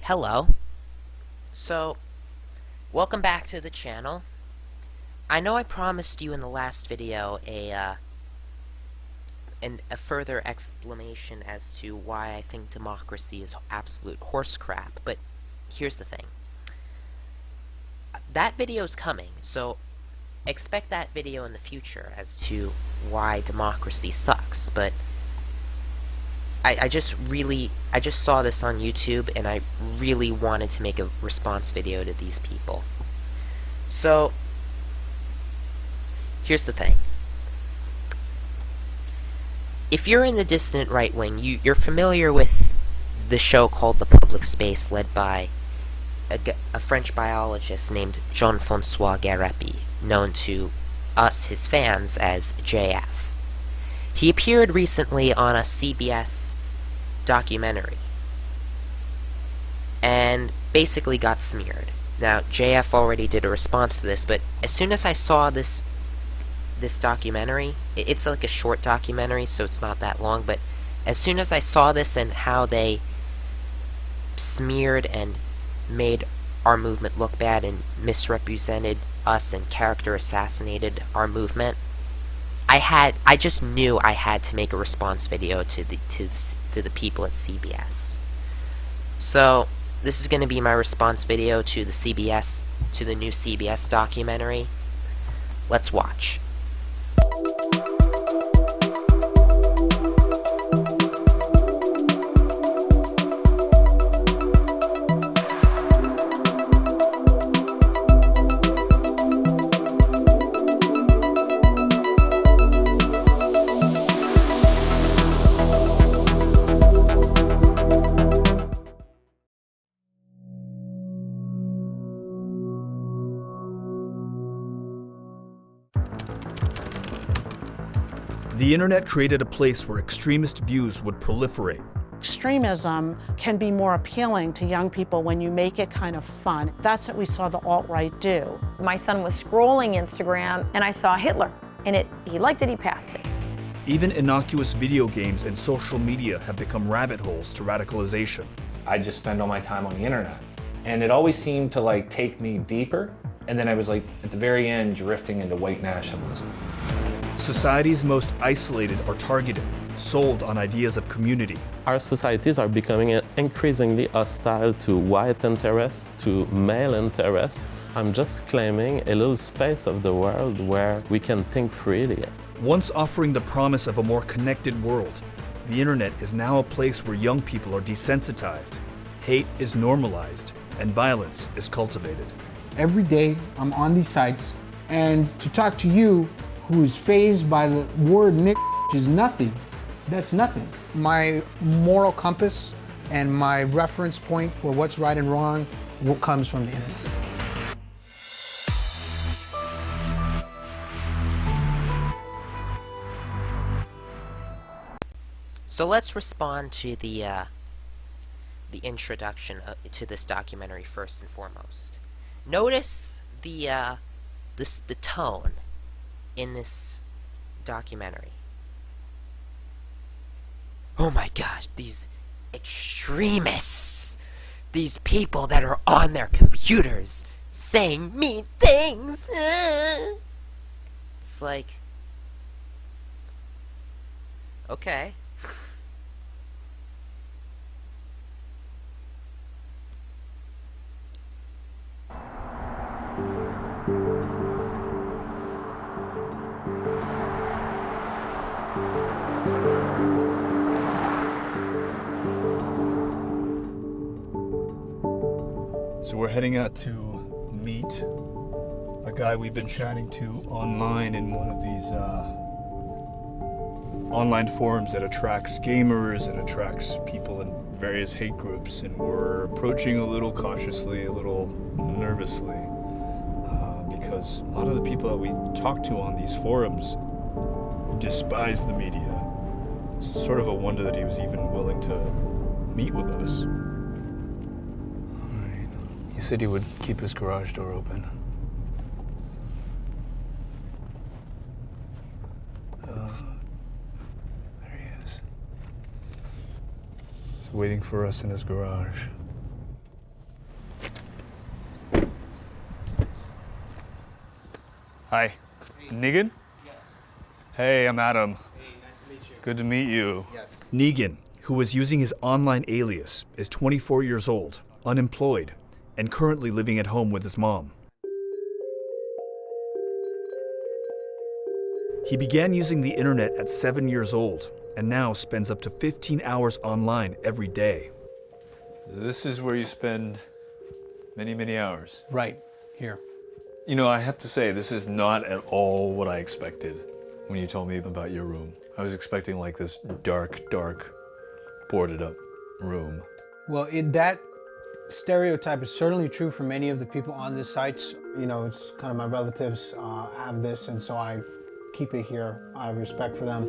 Hello. So, welcome back to the channel. I know I promised you in the last video a further explanation as to why I think democracy is absolute horse crap, but here's the thing. That video's coming, so expect that video in the future as to why democracy sucks, but I just saw this on YouTube, and I really wanted to make a response video to these people. So, here's the thing. If you're in the distant right wing, you're familiar with the show called The Public Space, led by a French biologist named Jean-François, known to us, his fans, as JF. He appeared recently on a CBS documentary and basically got smeared. Now, JF already did a response to this, but as soon as I saw this documentary, it's like a short documentary, so it's not that long, but as soon as I saw this and how they smeared and made our movement look bad and misrepresented us and character assassinated our movement, I just knew I had to make a response video to the people at CBS. So this is going to be my response video to the new CBS documentary. Let's watch. The internet created a place where extremist views would proliferate. Extremism can be more appealing to young people when you make it kind of fun. That's what we saw the alt-right do. My son was scrolling Instagram and I saw Hitler, and he liked it, he passed it. Even innocuous video games and social media have become rabbit holes to radicalization. I just spend all my time on the internet, and it always seemed to take me deeper, and then I was at the very end drifting into white nationalism. Societies most isolated are targeted, sold on ideas of community. Our societies are becoming increasingly hostile to white interests, to male interests. I'm just claiming a little space of the world where we can think freely. Once offering the promise of a more connected world, the internet is now a place where young people are desensitized, hate is normalized, and violence is cultivated. Every day I'm on these sites, and to talk to you, who is fazed by the word Nick is nothing. That's nothing. My moral compass and my reference point for what's right and wrong comes from the internet. So let's respond to the introduction to this documentary first and foremost. Notice the tone in this documentary. Oh my gosh, these extremists! These people that are on their computers saying mean things! It's like, okay. So we're heading out to meet a guy we've been chatting to online in one of these online forums that attracts gamers and attracts people in various hate groups, and we're approaching a little cautiously, a little nervously, because a lot of the people that we talk to on these forums despise the media. It's sort of a wonder that he was even willing to meet with us. He said he would keep his garage door open. There he is. He's waiting for us in his garage. Hi. Negan? Yes. Hey, I'm Adam. Hey, nice to meet you. Good to meet you. Yes. Negan, who was using his online alias, is 24 years old, unemployed, and currently living at home with his mom. He began using the internet at 7 years old and now spends up to 15 hours online every day. This is where you spend many, many hours. Right here. You know, I have to say, this is not at all what I expected when you told me about your room. I was expecting like this dark, boarded up room. Well, that stereotype is certainly true for many of the people on this sites. You know, it's kind of my relatives have this, and so I keep it here out of respect for them.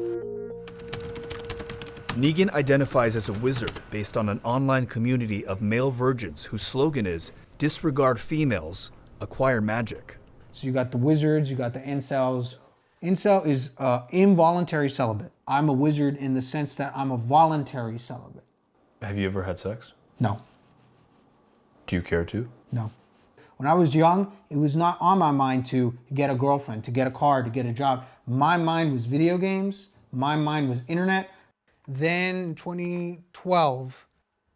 Negan identifies as a wizard based on an online community of male virgins whose slogan is, disregard females, acquire magic. So you got the wizards, you got the incels. Incel is involuntary celibate. I'm a wizard in the sense that I'm a voluntary celibate. Have you ever had sex? No. Do you care to? No. When I was young, it was not on my mind to get a girlfriend, to get a car, to get a job. My mind was video games. My mind was internet. Then in 2012,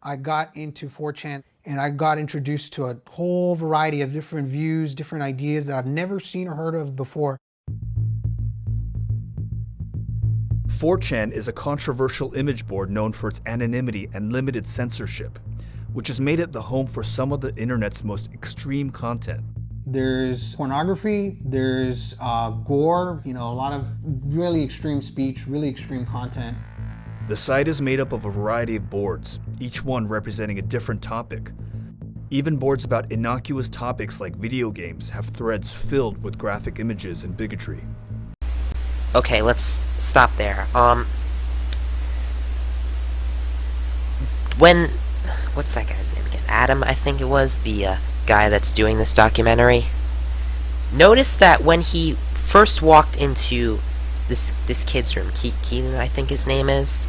I got into 4chan and I got introduced to a whole variety of different views, different ideas that I've never seen or heard of before. 4chan is a controversial image board known for its anonymity and limited censorship, which has made it the home for some of the internet's most extreme content. There's pornography, there's gore, you know, a lot of really extreme speech, really extreme content. The site is made up of a variety of boards, each one representing a different topic. Even boards about innocuous topics like video games have threads filled with graphic images and bigotry. Okay, let's stop there. What's that guy's name again? Adam, I think it was, the guy that's doing this documentary. Notice that when he first walked into this kid's room, Keaton, I think his name is,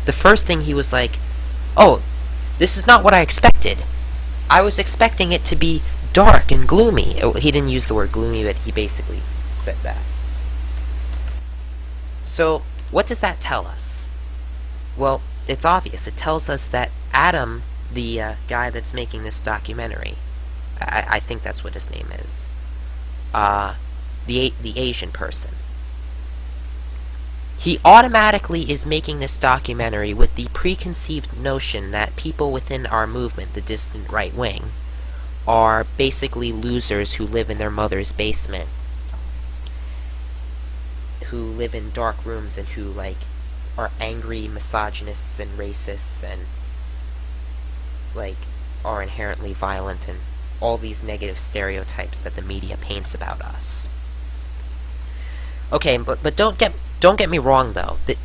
the first thing he was like, oh, this is not what I expected. I was expecting it to be dark and gloomy. He didn't use the word gloomy, but he basically said that. So, what does that tell us? Well, it's obvious. It tells us that Adam, the guy that's making this documentary, I think that's what his name is, the Asian person, he automatically is making this documentary with the preconceived notion that people within our movement, the distant right wing, are basically losers who live in their mother's basement, who live in dark rooms and who, like, are angry misogynists and racists and, like, are inherently violent and all these negative stereotypes that the media paints about us. Okay, but don't get me wrong, though. The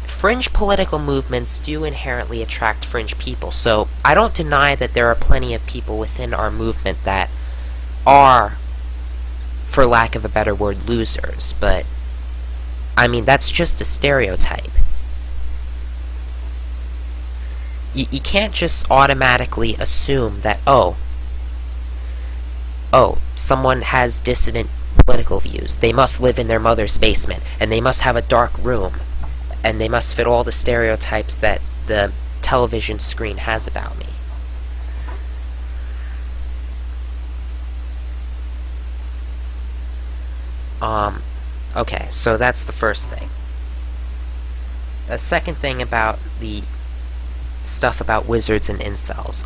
fringe political movements do inherently attract fringe people, so I don't deny that there are plenty of people within our movement that are, for lack of a better word, losers, but I mean, that's just a stereotype. You can't just automatically assume that, oh, someone has dissident political views. They must live in their mother's basement, and they must have a dark room, and they must fit all the stereotypes that the television screen has about me. Okay, so that's the first thing. The second thing about the stuff about wizards and incels.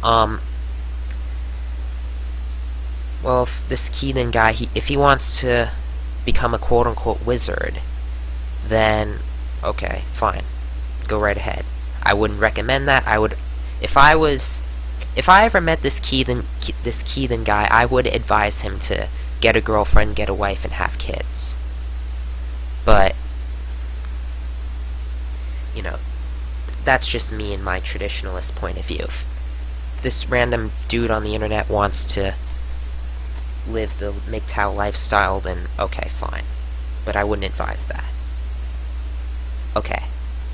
Well, if this Keaton guy, if he wants to become a quote-unquote wizard, then, okay, fine. Go right ahead. I wouldn't recommend that. If I ever met this Keaton guy, I would advise him to get a girlfriend, get a wife, and have kids. But, you know, that's just me and my traditionalist point of view. If this random dude on the internet wants to live the MGTOW lifestyle, then okay, fine. But I wouldn't advise that. Okay,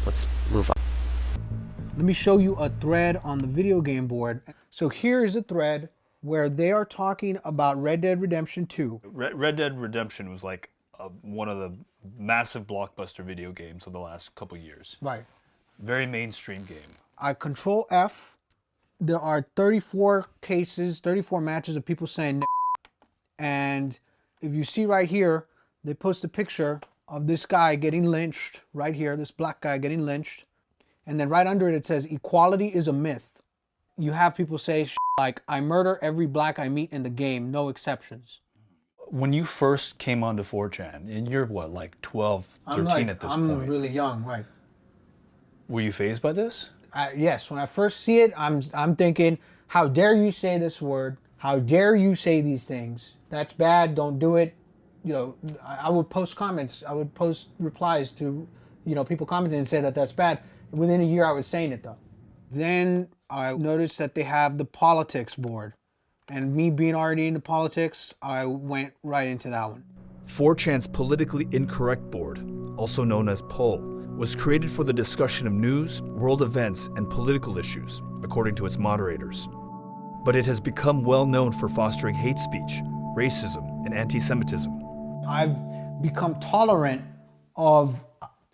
let's move on. Let me show you a thread on the video game board. So here is a thread where they are talking about Red Dead Redemption 2. Red Dead Redemption was like one of the massive blockbuster video games of the last couple years. Right. Very mainstream game. I control F. There are 34 cases, 34 matches of people saying and if you see right here, they post a picture of this guy getting lynched right here, this black guy getting lynched. And then right under it, it says, equality is a myth. You have people say like, I murder every black I meet in the game, no exceptions. When you first came onto 4chan, and you're what, like 12, 13 at this point? I'm really young, right. Were you fazed by this? Yes, when I first see it, I'm thinking, how dare you say this word? How dare you say these things? That's bad, don't do it. You know, I would post comments, I would post replies to, you know, people commenting and say that that's bad. Within a year, I was saying it though. Then I noticed that they have the politics board. And me being already into politics, I went right into that one. 4chan's politically incorrect board, also known as POL, was created for the discussion of news, world events, and political issues, according to its moderators. But it has become well known for fostering hate speech, racism, and anti-Semitism. I've become tolerant of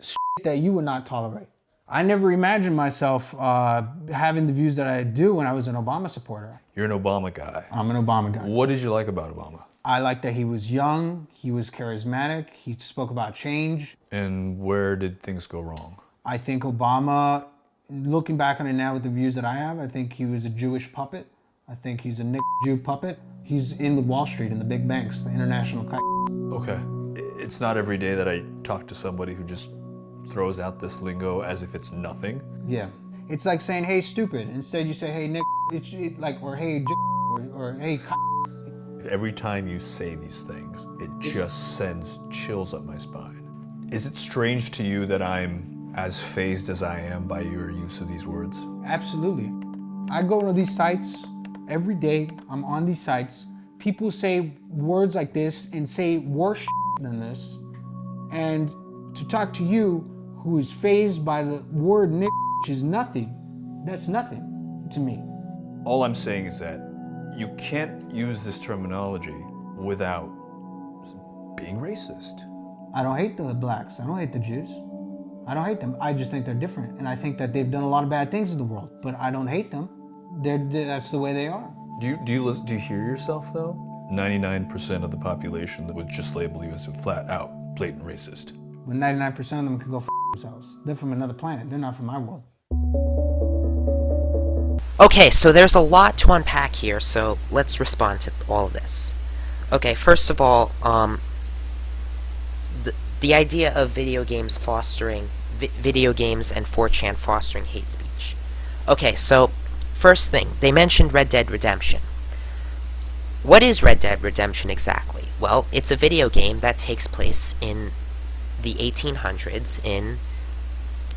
shit that you would not tolerate. I never imagined myself having the views that I do when I was an Obama supporter. You're an Obama guy. I'm an Obama guy. What did you like about Obama? I liked that he was young, he was charismatic, he spoke about change. And where did things go wrong? I think Obama, looking back on it now with the views that I have, I think he was a Jewish puppet. I think he's a Jew puppet. He's in with Wall Street and the big banks, the international. Okay. It's not every day that I talk to somebody who just throws out this lingo as if it's nothing. Yeah. It's like saying, hey, stupid. Instead you say, hey, Nick, or hey, or hey, Every time you say these things, it just sends chills up my spine. Is it strange to you that I'm as fazed as I am by your use of these words? Absolutely. I go to these sites every day. I'm on these sites. People say words like this and say worse than this. And to talk to you, who is fazed by the word Nick, which is nothing, that's nothing to me. All I'm saying is that you can't use this terminology without being racist. I don't hate the blacks. I don't hate the Jews. I don't hate them. I just think they're different. And I think that they've done a lot of bad things in the world, but I don't hate them. That's the way they are. Do you hear yourself though? 99% of the population that would just label you as a flat out, blatant racist. When 99% of them can go f themselves. They're from another planet. They're not from my world. Okay, so there's a lot to unpack here, so let's respond to all of this. Okay, first of all, the idea of video games fostering, video games and 4chan fostering hate speech. Okay, so first thing, they mentioned Red Dead Redemption. What is Red Dead Redemption exactly? Well, it's a video game that takes place in the 1800s in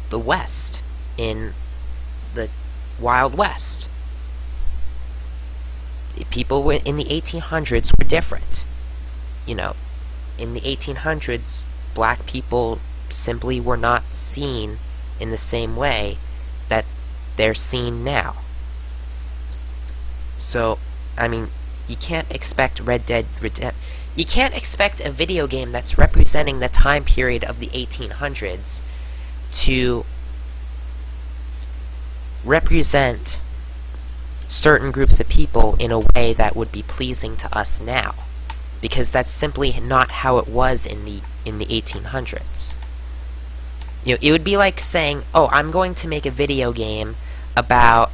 the West, in the Wild West. People in the 1800s were different. You know, in the 1800s, black people simply were not seen in the same way that they're seen now. So, I mean, you can't expect you can't expect a video game that's representing the time period of the 1800s to represent certain groups of people in a way that would be pleasing to us now, because that's simply not how it was in the 1800s. You know, it would be like saying, "Oh, I'm going to make a video game about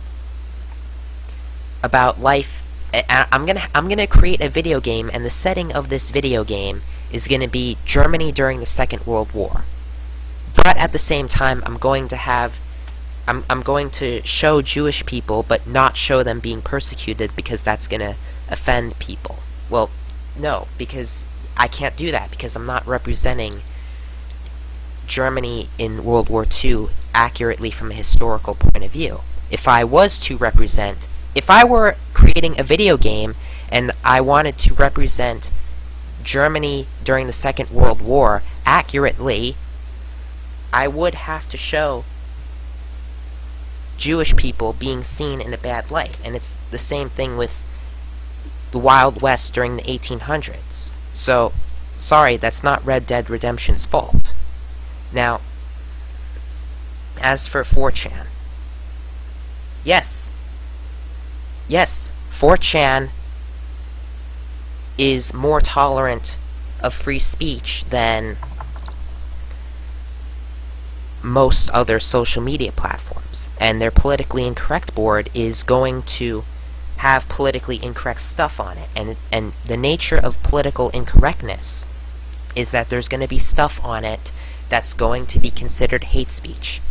life. I'm gonna create a video game, and the setting of this video game is gonna be Germany during the Second World War. But at the same time, I'm going to show Jewish people, but not show them being persecuted because that's gonna offend people." Well, no, because I can't do that, because I'm not representing Germany in World War II accurately from a historical point of view. If I were creating a video game and I wanted to represent Germany during the Second World War accurately, I would have to show Jewish people being seen in a bad light. And it's the same thing with the Wild West during the 1800s. So, sorry, that's not Red Dead Redemption's fault. Now, as for 4chan, yes, 4chan is more tolerant of free speech than most other social media platforms, and their politically incorrect board is going to have politically incorrect stuff on it, and the nature of political incorrectness is that there's going to be stuff on it that's going to be considered hate speech.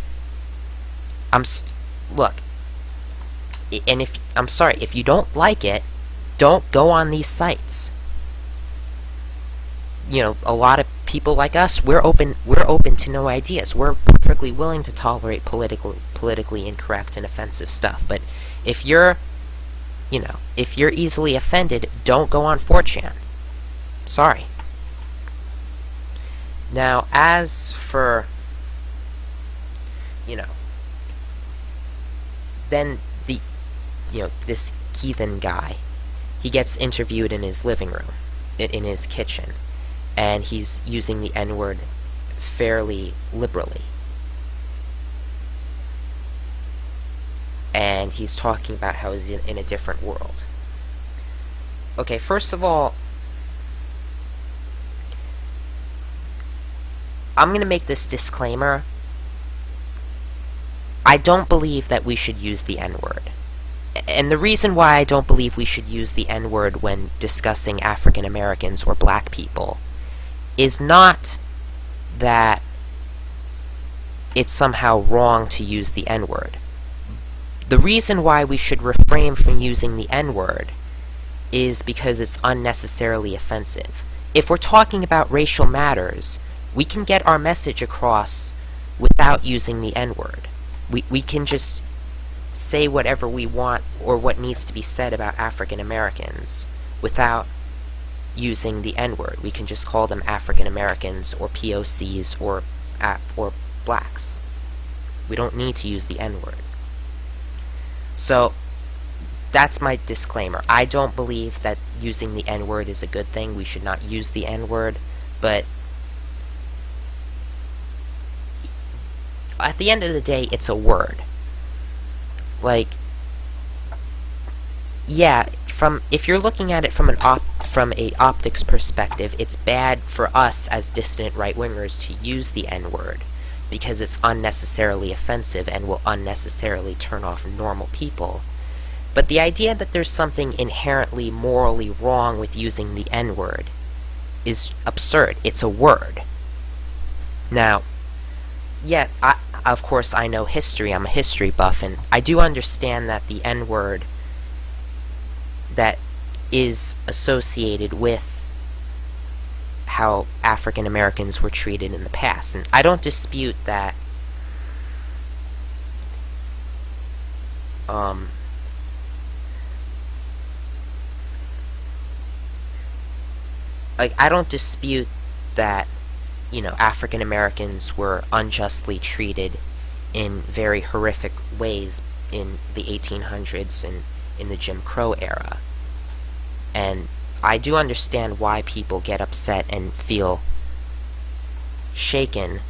Look, and I'm sorry, if you don't like it, don't go on these sites. You know, a lot of people like us, we're open to new ideas. We're perfectly willing to tolerate politically incorrect and offensive stuff. But if you're easily offended, don't go on 4chan. Sorry. Now, as for, then this heathen guy, he gets interviewed in his living room, in his kitchen, and he's using the N-word fairly liberally. And he's talking about how he's in a different world. Okay, first of all, I'm going to make this disclaimer. I don't believe that we should use the N-word. And the reason why I don't believe we should use the N-word when discussing African Americans or black people is not that it's somehow wrong to use the N-word. The reason why we should refrain from using the N-word is because it's unnecessarily offensive. If we're talking about racial matters, we can get our message across without using the N-word. We can just say whatever we want or what needs to be said about African Americans without using the N-word. We can just call them African Americans or POCs or blacks. We don't need to use the N-word. So, that's my disclaimer. I don't believe that using the N-word is a good thing. We should not use the N-word, but at the end of the day, it's a word. Like, yeah, if you're looking at it from a optics perspective, it's bad for us as dissident right-wingers to use the N-word because it's unnecessarily offensive and will unnecessarily turn off normal people. But the idea that there's something inherently morally wrong with using the N-word is absurd. It's a word. Now, yeah, of course I know history. I'm a history buff, and I do understand that the N-word that is associated with how African Americans were treated in the past. And I don't dispute that I don't dispute that, African Americans were unjustly treated in very horrific ways in the 1800s and in the Jim Crow era. And I do understand why people get upset and feel shaken,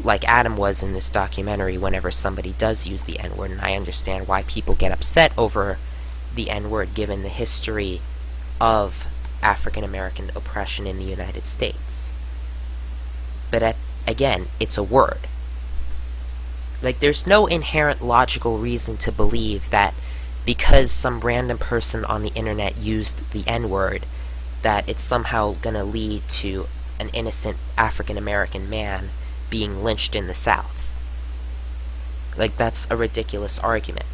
like Adam was in this documentary, whenever somebody does use the N-word, and I understand why people get upset over the N-word given the history of African American oppression in the United States. But again, it's a word. Like, there's no inherent logical reason to believe that because some random person on the internet used the N-word, that it's somehow gonna lead to an innocent African American man being lynched in the South. Like, that's a ridiculous argument.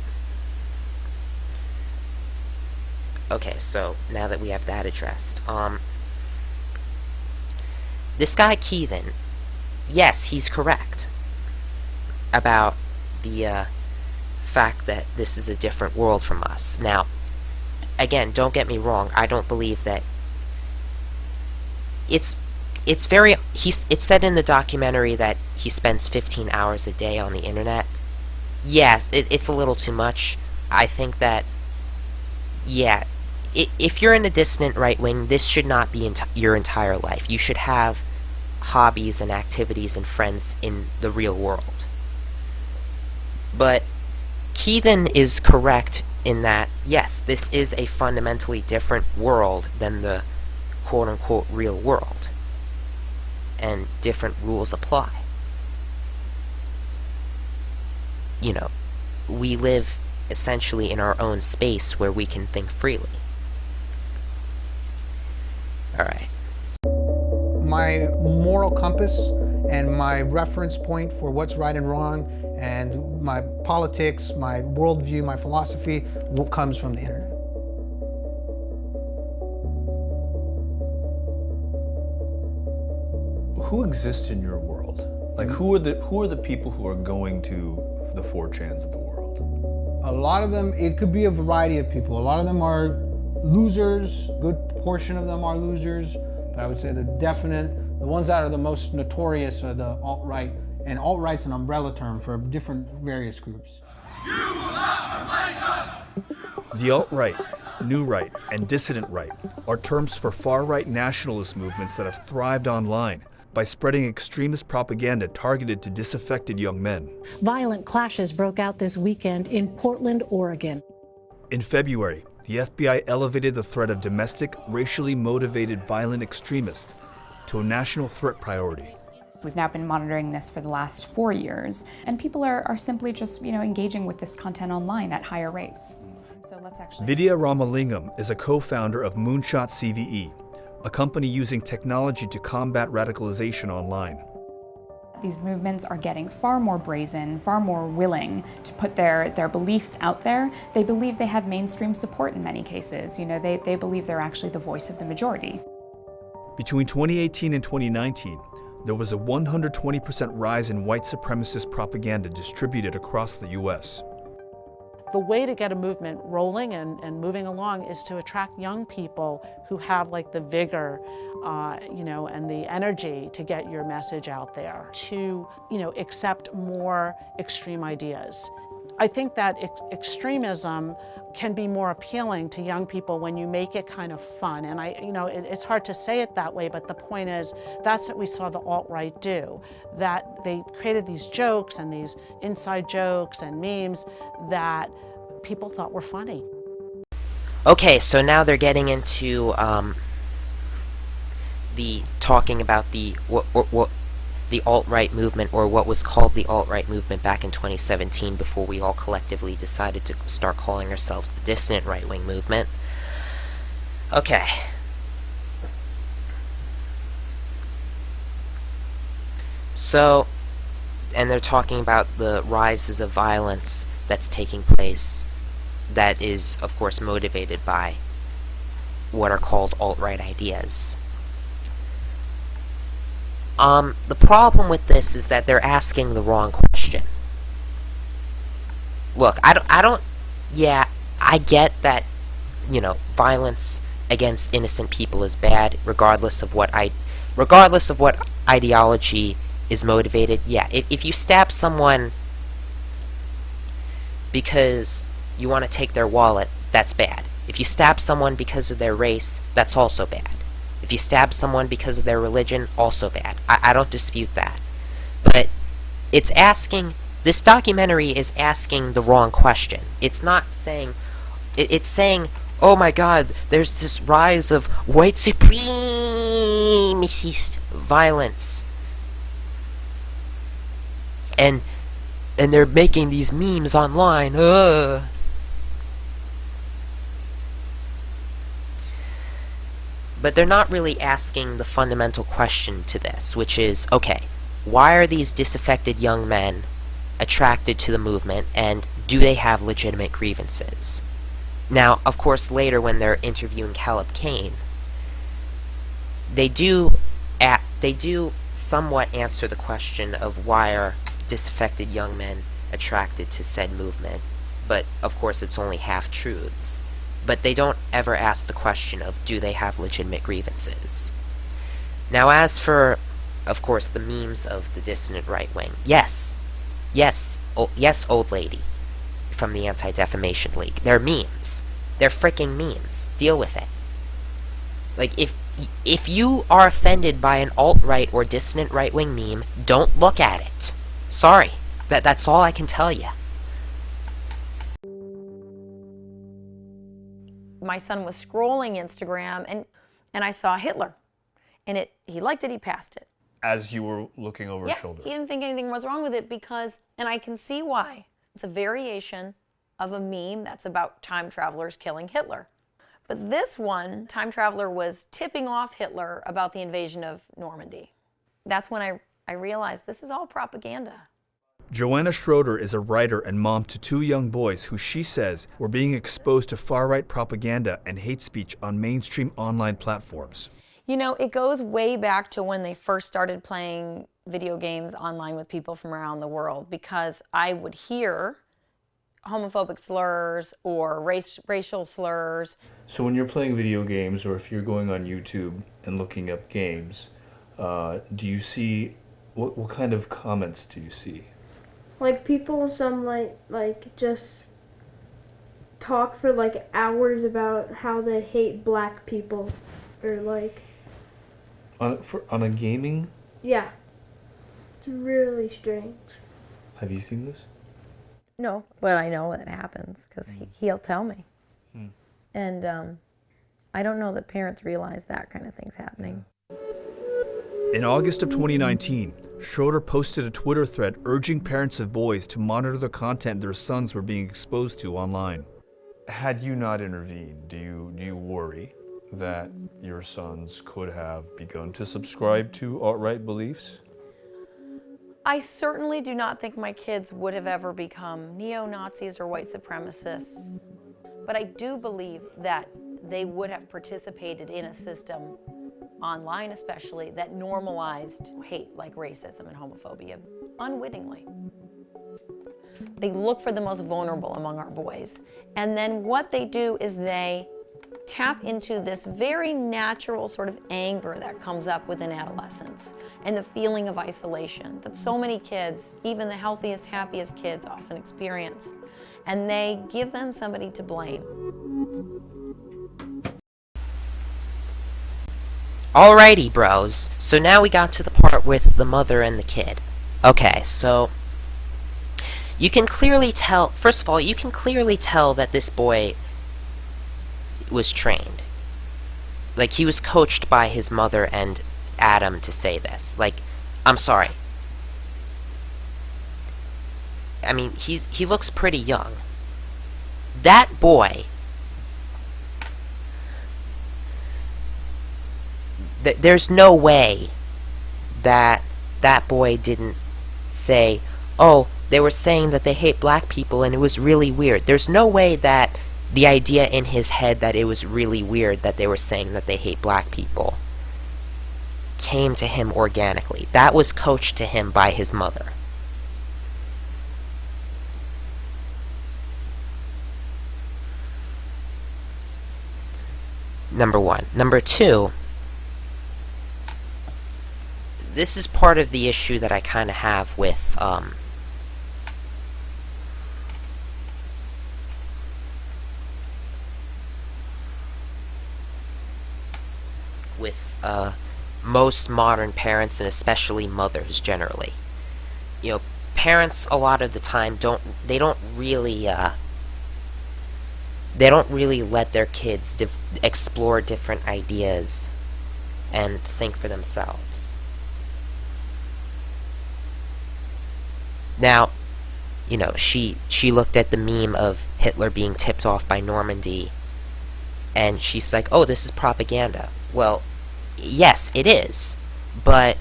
Okay, so now that we have that addressed, this guy Keithan, yes, he's correct about the fact that this is a different world from us. Now, again, don't get me wrong, I don't believe that it's said in the documentary that he spends 15 hours a day on the internet. Yes, it's a little too much. I think that, yeah, if you're in the dissident right wing, this should not be your entire life. You should have hobbies and activities and friends in the real world. But Keithan is correct in that, yes, this is a fundamentally different world than the quote-unquote real world. And different rules apply. You know, we live essentially in our own space where we can think freely. Alright. My moral compass and my reference point for what's right and wrong and my politics, my worldview, my philosophy comes from the internet. Who exists in your world? Like, who are the people who are going to the 4chans of the world? A lot of them, it could be a variety of people. A lot of them are losers, good portion of them are losers, but I would say the ones that are the most notorious are the alt-right, and alt-right's an umbrella term for different various groups. You will not replace us! The alt-right, new right, and dissident right are terms for far-right nationalist movements that have thrived online by spreading extremist propaganda targeted to disaffected young men. Violent clashes broke out this weekend in Portland, Oregon. In February, the FBI elevated the threat of domestic, racially motivated violent extremists to a national threat priority. We've now been monitoring this for the last 4 years, and people are simply just, engaging with this content online at higher rates. So let's actually... Vidya Ramalingam is a co-founder of Moonshot CVE, a company using technology to combat radicalization online. These movements are getting far more brazen, far more willing to put their beliefs out there. They believe they have mainstream support in many cases. They believe they're actually the voice of the majority. Between 2018 and 2019, there was a 120% rise in white supremacist propaganda distributed across the US. The way to get a movement rolling and moving along is to attract young people who have the vigor, and the energy to get your message out there, to, accept more extreme ideas. I think that extremism can be more appealing to young people when you make it kind of fun. And it's hard to say it that way, but the point is, that's what we saw the alt-right do. That they created these jokes and these inside jokes and memes that people thought were funny. Okay, so now they're getting into the talking about the alt-right movement, or what was called the alt-right movement back in 2017 before we all collectively decided to start calling ourselves the dissident right-wing movement. Okay. So, and they're talking about the rises of violence that's taking place that is, of course, motivated by what are called alt-right ideas. The problem with this is that they're asking the wrong question. Look, yeah, I get that, violence against innocent people is bad, regardless of what ideology is motivated. Yeah, if you stab someone because you want to take their wallet, that's bad. If you stab someone because of their race, that's also bad. If you stab someone because of their religion, also bad. I don't dispute that. But it's asking, this documentary is asking the wrong question. It's not saying, it's saying, oh my god, there's this rise of white supremacist violence. And they're making these memes online. But they're not really asking the fundamental question to this, which is, okay, why are these disaffected young men attracted to the movement, and do they have legitimate grievances? Now, of course, later when they're interviewing Caleb Kane, they do somewhat answer the question of why are disaffected young men attracted to said movement, but of course it's only half-truths. But they don't ever ask the question of, do they have legitimate grievances? Now, as for, of course, the memes of the dissident right wing, yes, old lady from the Anti-Defamation League, they're memes. They're fricking memes. deal with it. Like, if you are offended by an alt-right or dissident right-wing meme, don't look at it. Sorry. That's all I can tell you. My son was scrolling Instagram and I saw Hitler. And he liked it, he passed it. As you were looking over his shoulder. He didn't think anything was wrong with it because, and I can see why. It's a variation of a meme that's about time travelers killing Hitler. But this one, time traveler was tipping off Hitler about the invasion of Normandy. That's when I realized this is all propaganda. Joanna Schroeder is a writer and mom to 2 young boys who she says were being exposed to far-right propaganda and hate speech on mainstream online platforms. You know, it goes way back to when they first started playing video games online with people from around the world, because I would hear homophobic slurs or racial slurs. So when you're playing video games, or if you're going on YouTube and looking up games, do you see, what kind of comments do you see? Like people, some like just talk for like hours about how they hate black people, or like. On a gaming? Yeah. It's really strange. Have you seen this? No, but I know that happens because he'll tell me. And I don't know that parents realize that kind of thing's happening. In August of 2019, Schroeder posted a Twitter thread urging parents of boys to monitor the content their sons were being exposed to online. Had you not intervened, do you worry that your sons could have begun to subscribe to alt-right beliefs? I certainly do not think my kids would have ever become neo-Nazis or white supremacists, but I do believe that they would have participated in a system, online especially, that normalized hate like racism and homophobia unwittingly. They look for the most vulnerable among our boys, and then what they do is they tap into this very natural sort of anger that comes up within adolescence and the feeling of isolation that so many kids, even the healthiest, happiest kids, often experience. And they give them somebody to blame. Alrighty, bros. So now we got to the part with the mother and the kid. Okay, so you can clearly tell, first of all, you can clearly tell that this boy was trained. Like, he was coached by his mother and Adam to say this. Like, I'm sorry. I mean, he looks pretty young. That boy, there's no way that that boy didn't say, oh, they were saying that they hate black people and it was really weird. There's no way that the idea in his head that it was really weird that they were saying that they hate black people came to him organically. That was coached to him by his mother. Number one. Number two, this is part of the issue that I kind of have with most modern parents, and especially mothers generally. You know, parents a lot of the time don't really let their kids explore different ideas and think for themselves. Now, you know, she looked at the meme of Hitler being tipped off by Normandy, and she's like, oh, this is propaganda. Well, yes, it is. But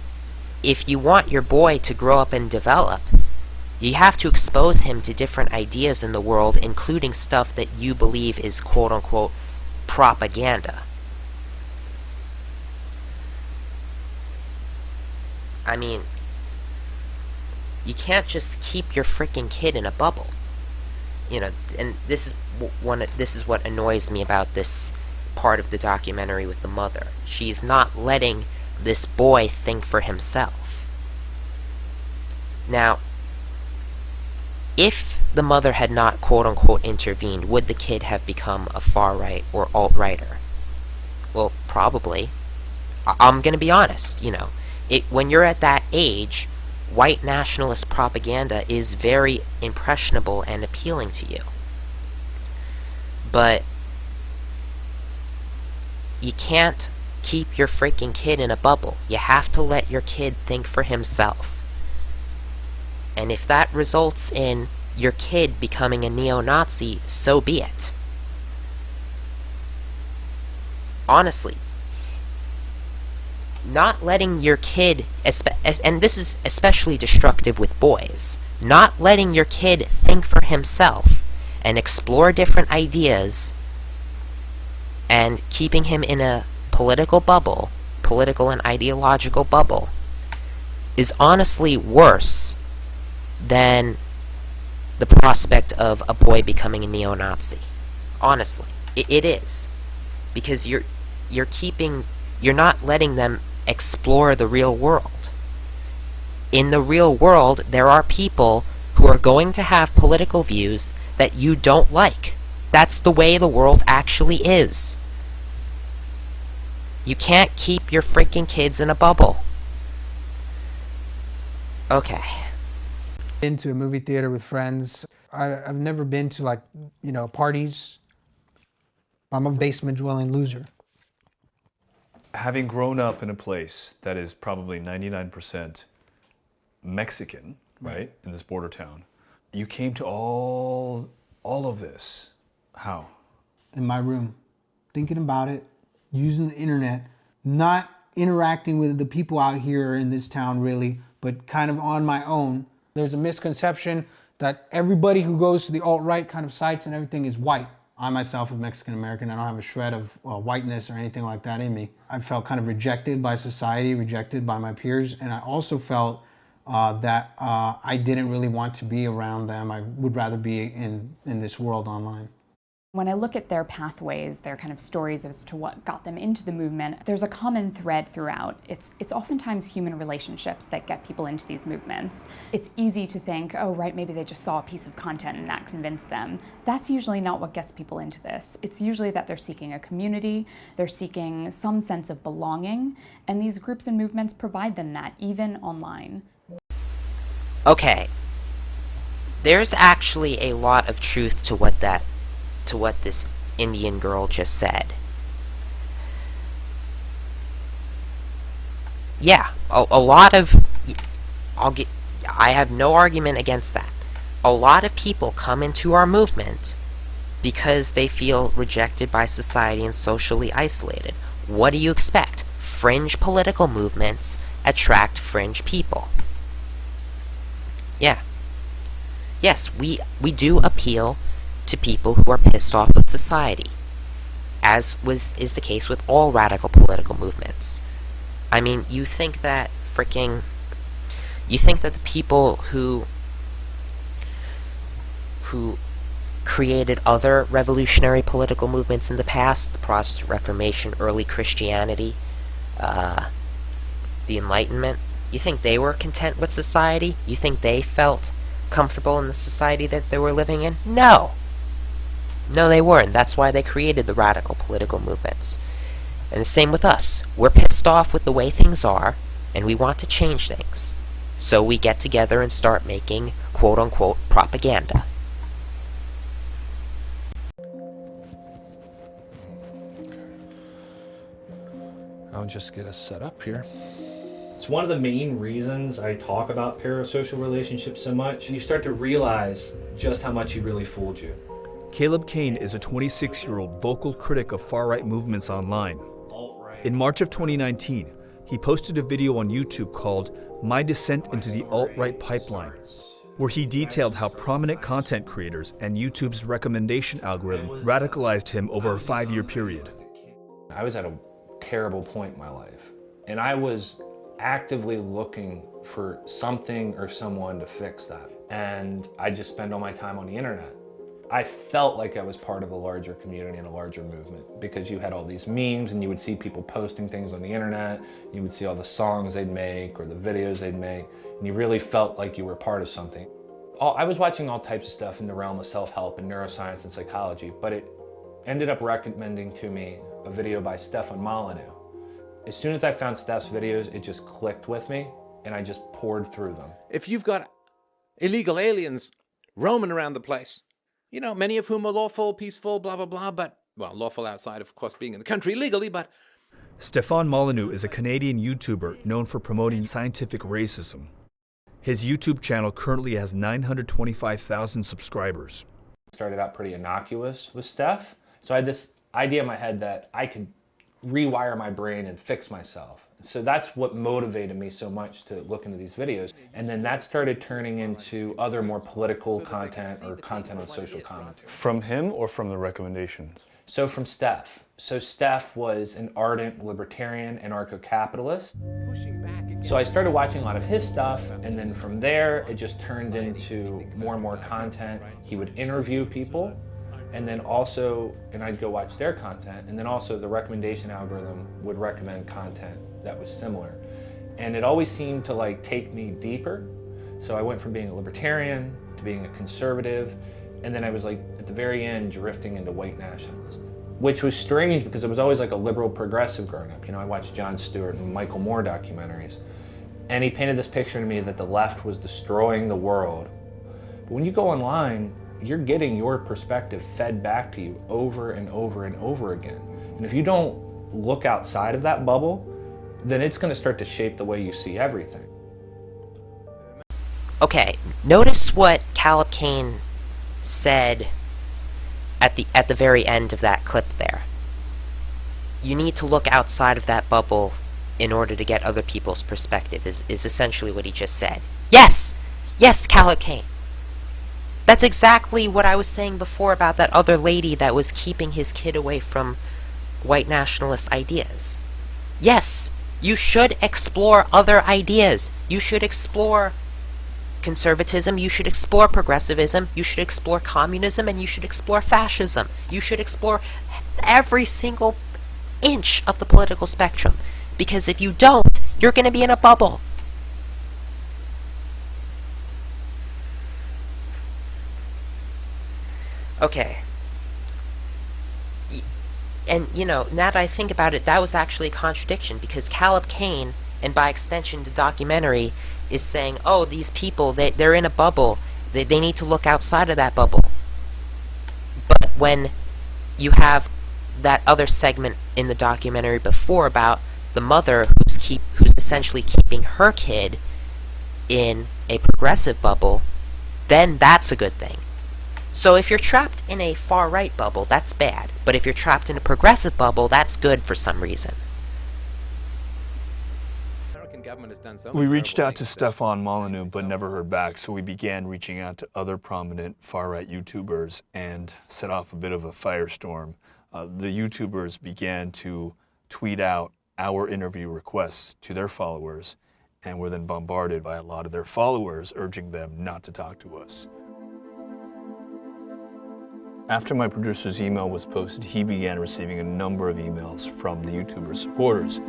if you want your boy to grow up and develop, you have to expose him to different ideas in the world, including stuff that you believe is quote-unquote propaganda. I mean, you can't just keep your freaking kid in a bubble. You know, and this is what annoys me about this part of the documentary with the mother. She's not letting this boy think for himself. Now, if the mother had not quote-unquote intervened, would the kid have become a far-right or alt-righter? Well, probably. I'm gonna be honest, when you're at that age, white nationalist propaganda is very impressionable and appealing to you. But you can't keep your freaking kid in a bubble. You have to let your kid think for himself. And if that results in your kid becoming a neo-Nazi, so be it. Honestly, not letting your kid, and this is especially destructive with boys, not letting your kid think for himself and explore different ideas and keeping him in a political and ideological bubble, is honestly worse than the prospect of a boy becoming a neo-Nazi. Honestly, it is. Because you're not letting them explore the real world. In the real world, there are people who are going to have political views that you don't like. That's the way the world actually is. You can't keep your freaking kids in a bubble. Okay. Been to a movie theater with friends. I've never been to parties. I'm a basement dwelling loser. Having grown up in a place that is probably 99% Mexican, right, in this border town, you came to all of this. How? In my room, thinking about it, using the internet, not interacting with the people out here in this town really, but kind of on my own. There's a misconception that everybody who goes to the alt-right kind of sites and everything is white. I myself am Mexican American. I don't have a shred of whiteness or anything like that in me. I felt kind of rejected by society, rejected by my peers, and I also felt that I didn't really want to be around them. I would rather be in this world online. When I look at their pathways, their kind of stories as to what got them into the movement, there's a common thread throughout. It's oftentimes human relationships that get people into these movements. It's easy to think, oh, right, maybe they just saw a piece of content and that convinced them. That's usually not what gets people into this. It's usually that they're seeking a community, they're seeking some sense of belonging, and these groups and movements provide them that, even online. Okay. There's actually a lot of truth to what this Indian girl just said. Yeah, a lot of... I have no argument against that. A lot of people come into our movement because they feel rejected by society and socially isolated. What do you expect? Fringe political movements attract fringe people. Yeah. Yes, we do appeal to people who are pissed off with society, as is the case with all radical political movements. I mean, you think that the people who created other revolutionary political movements in the past, the Protestant Reformation, early Christianity, the Enlightenment, you think they were content with society? You think they felt comfortable in the society that they were living in? No! No, they weren't. That's why they created the radical political movements. And the same with us. We're pissed off with the way things are, and we want to change things. So we get together and start making quote-unquote propaganda. I'll just get us set up here. It's one of the main reasons I talk about parasocial relationships so much. You start to realize just how much he really fooled you. Caleb Kane is a 26-year-old vocal critic of far-right movements online. In March of 2019, he posted a video on YouTube called My Descent into the Alt-Right Pipeline, where he detailed how prominent content creators and YouTube's recommendation algorithm radicalized him over a 5-year period. I was at a terrible point in my life, and I was actively looking for something or someone to fix that. And I just spend all my time on the internet. I felt like I was part of a larger community and a larger movement because you had all these memes and you would see people posting things on the internet. You would see all the songs they'd make or the videos they'd make, and you really felt like you were part of something. I was watching all types of stuff in the realm of self-help and neuroscience and psychology, but it ended up recommending to me a video by Stefan Molyneux. As soon as I found Steph's videos, it just clicked with me, and I just poured through them. If you've got illegal aliens roaming around the place, you know, many of whom are lawful, peaceful, blah, blah, blah, but, well, lawful outside, of course, being in the country legally, but... Stefan Molyneux is a Canadian YouTuber known for promoting scientific racism. His YouTube channel currently has 925,000 subscribers. Started out pretty innocuous with Steph, so I had this idea in my head that I could rewire my brain and fix myself. So that's what motivated me so much to look into these videos. And then that started turning into other more political content or content on social commentary. From him or from the recommendations? So from Steph. So Steph was an ardent libertarian, anarcho-capitalist. So I started watching a lot of his stuff, and then from there it just turned into more and more content. He would interview people, and then also, and I'd go watch their content, and then also the recommendation algorithm would recommend content that was similar. And it always seemed to like take me deeper. So I went from being a libertarian to being a conservative, and then I was like at the very end drifting into white nationalism, which was strange because I was always like a liberal progressive growing up. You know, I watched Jon Stewart and Michael Moore documentaries, and he painted this picture to me that the left was destroying the world. But when you go online, you're getting your perspective fed back to you over and over and over again. And if you don't look outside of that bubble, then it's going to start to shape the way you see everything. Okay, notice what Caleb Kane said at the very end of that clip there. You need to look outside of that bubble in order to get other people's perspective, is essentially what he just said. Yes! Yes, Caleb Kane! That's exactly what I was saying before about that other lady that was keeping his kid away from white nationalist ideas. Yes, you should explore other ideas. You should explore conservatism, you should explore progressivism, you should explore communism, and you should explore fascism. You should explore every single inch of the political spectrum. Because if you don't, you're going to be in a bubble. Okay. And, you know, now that I think about it, that was actually a contradiction, because Caleb Kane, and by extension the documentary, is saying, oh, these people, they're in a bubble, they need to look outside of that bubble. But when you have that other segment in the documentary before about the mother who's essentially keeping her kid in a progressive bubble, then that's a good thing. So if you're trapped in a far-right bubble, that's bad. But if you're trapped in a progressive bubble, that's good for some reason. We reached out to Stefan Molyneux but never heard back, so we began reaching out to other prominent far-right YouTubers and set off a bit of a firestorm. The YouTubers began to tweet out our interview requests to their followers and were then bombarded by a lot of their followers urging them not to talk to us. After my producer's email was posted, he began receiving a number of emails from the YouTuber supporters.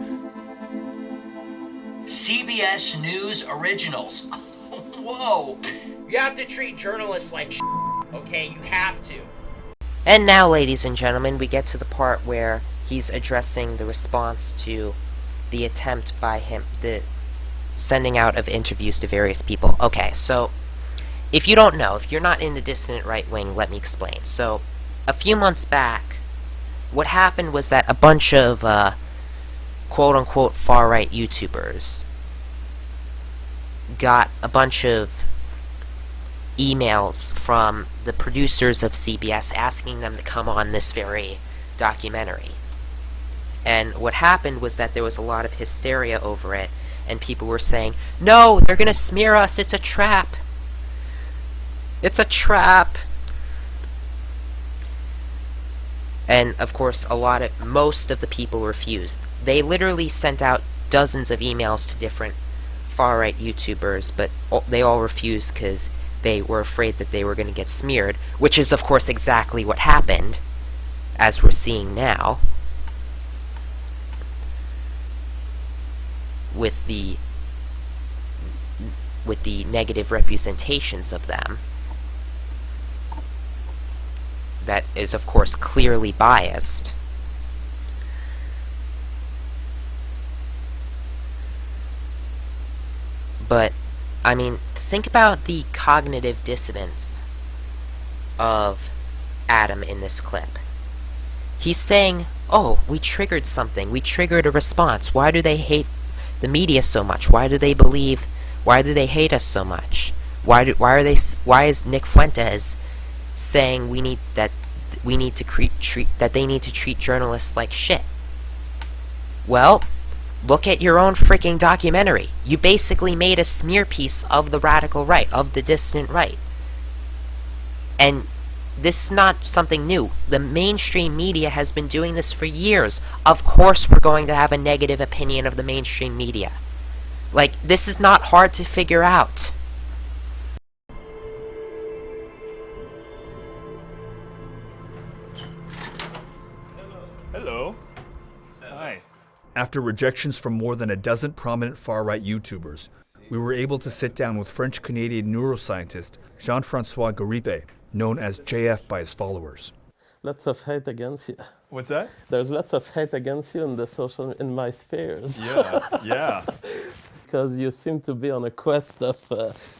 CBS News Originals. Whoa! You have to treat journalists like shit, okay? You have to. And now, ladies and gentlemen, we get to the part where he's addressing the response to the attempt by him, the sending out of interviews to various people. Okay, so if you don't know, if you're not in the dissident right wing, let me explain. So, a few months back, what happened was that a bunch of quote-unquote far-right YouTubers got a bunch of emails from the producers of CBS asking them to come on this very documentary. And what happened was that there was a lot of hysteria over it, and people were saying, no, they're gonna smear us, it's a trap. It's a trap. And of course, most of the people refused. They literally sent out dozens of emails to different far-right YouTubers, but they all refused because they were afraid that they were going to get smeared, which is of course exactly what happened, as we're seeing now, with the with the negative representations of them. That is, of course, clearly biased. But, I mean, think about the cognitive dissonance of Adam in this clip. He's saying, oh, we triggered something. We triggered a response. Why do they hate the media so much? Why do they hate us so much? Why is Nick Fuentes saying they need to treat journalists like shit? Well, look at your own freaking documentary. You basically made a smear piece of the radical right, of the dissident right. And this is not something new. The mainstream media has been doing this for years. Of course we're going to have a negative opinion of the mainstream media. Like, this is not hard to figure out. Hello. Hi. After rejections from more than a dozen prominent far-right YouTubers, we were able to sit down with French-Canadian neuroscientist Jean-François Garipe, known as JF by his followers. Lots of hate against you. What's that? There's lots of hate against you in my spheres. Yeah. Because you seem to be on a quest of